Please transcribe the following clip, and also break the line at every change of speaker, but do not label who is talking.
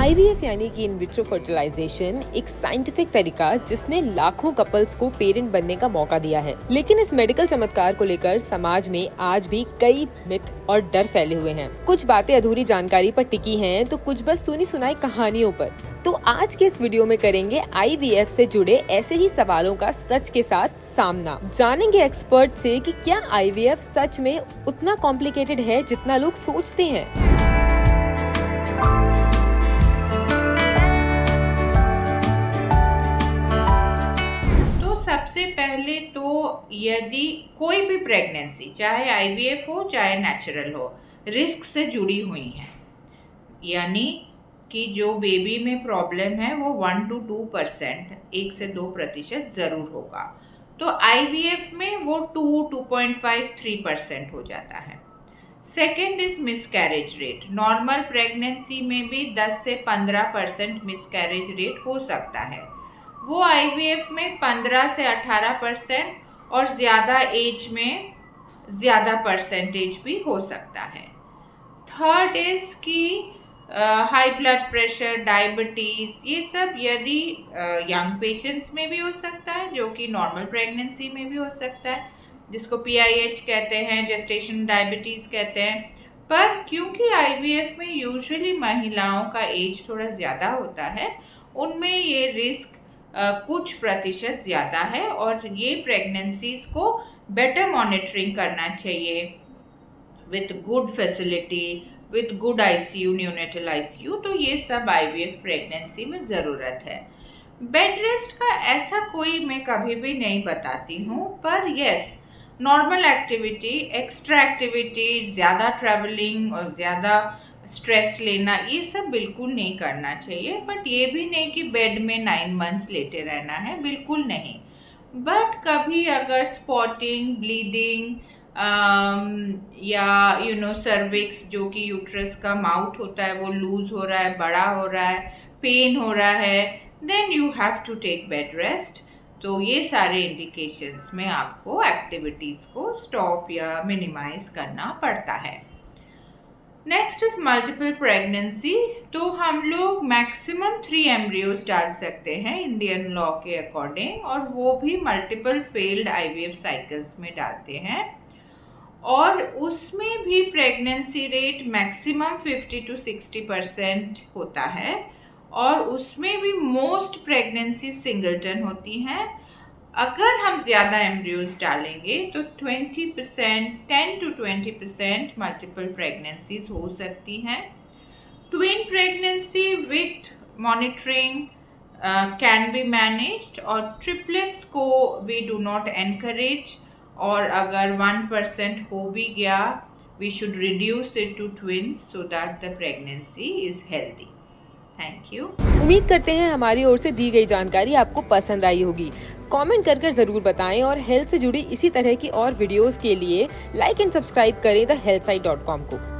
IVF यानी कि in vitro fertilisation एक साइंटिफिक तरीका जिसने लाखों कपल्स को पेरेंट बनने का मौका दिया है। लेकिन इस मेडिकल चमत्कार को लेकर समाज में आज भी कई मिथ और डर फैले हुए हैं। कुछ बातें अधूरी जानकारी पर टिकी हैं, तो कुछ बस सुनी सुनाई कहानियों पर। तो आज के इस वीडियो में करेंगे IVF से जुड़े ऐसे ही सवालों का सच के साथ सामना। जानेंगे एक्सपर्ट से कि क्या IVF सच में उतना कॉम्प्लिकेटेड है जितना लोग सोचते हैं।
सबसे पहले तो यदि कोई भी प्रेगनेंसी चाहे IVF हो चाहे नेचुरल हो रिस्क से जुड़ी हुई है, यानी कि जो बेबी में प्रॉब्लम है वो 1 to 2%, 1 से 2% ज़रूर होगा। तो IVF में वो 2.5, 3% हो जाता है। Second is miscarriage rate. Normal pregnancy में भी 10 से 15% मिसकैरेज रेट हो सकता है, वो IVF में 15 से 18% और ज़्यादा एज में ज़्यादा परसेंटेज भी हो सकता है। थर्ड इज़ कि हाई ब्लड प्रेशर, डायबिटीज़, ये सब यदि यंग पेशेंट्स में भी हो सकता है, जो कि नॉर्मल प्रेगनेंसी में भी हो सकता है, जिसको PIH कहते हैं, जेस्टेशन डायबिटीज़ कहते हैं। पर क्योंकि IVF में यूजुअली महिलाओं का एज थोड़ा ज़्यादा होता है, उनमें ये रिस्क कुछ प्रतिशत ज़्यादा है और ये प्रेगनेंसीज को बेटर मॉनिटरिंग करना चाहिए with good facility, with good ICU, neonatal ICU। तो ये सब IVF प्रेगनेंसी में ज़रूरत है। बेड रेस्ट का ऐसा कोई मैं कभी भी नहीं बताती हूँ, पर yes, normal activity, extra activity, ज़्यादा ट्रैवलिंग और ज़्यादा स्ट्रेस लेना, ये सब बिल्कुल नहीं करना चाहिए। बट ये भी नहीं कि बेड में 9 मंथ्स लेटे रहना है, बिल्कुल नहीं। बट कभी अगर स्पॉटिंग, ब्लीडिंग या सर्विक्स जो कि यूट्रस का माउथ होता है वो लूज हो रहा है, बड़ा हो रहा है, पेन हो रहा है, then you have to take bed rest. तो ये सारे इंडिकेशंस में आपको एक्टिविटीज़ को स्टॉप या मिनिमाइज करना पड़ता है। Next is multiple pregnancy. तो हम लोग मैक्सिमम 3 एम्ब्रियोज डाल सकते हैं इंडियन लॉ के अकॉर्डिंग, और वो भी मल्टीपल फेल्ड IVF साइकिल्स में डालते हैं, और उसमें भी प्रेगनेंसी रेट मैक्सिमम 50 to 60% होता है, और उसमें भी मोस्ट प्रेगनेंसी सिंगलटन होती हैं। अगर हम ज़्यादा एम्ब्रियोज डालेंगे तो 20%, 10 to 20% मल्टीपल प्रेगनेंसीज हो सकती हैं। Twin pregnancy with monitoring can be managed, और ट्रिपलेट्स को वी डू नॉट एनकरेज, और अगर 1% हो भी गया we should reduce it to twins so that the pregnancy is healthy. Thank you.
उम्मीद करते हैं हमारी ओर से दी गई जानकारी आपको पसंद आई होगी। कमेंट कर जरूर बताएं, और हेल्थ से जुड़ी इसी तरह की और वीडियोस के लिए लाइक एंड सब्सक्राइब करें thehealthsite.com को।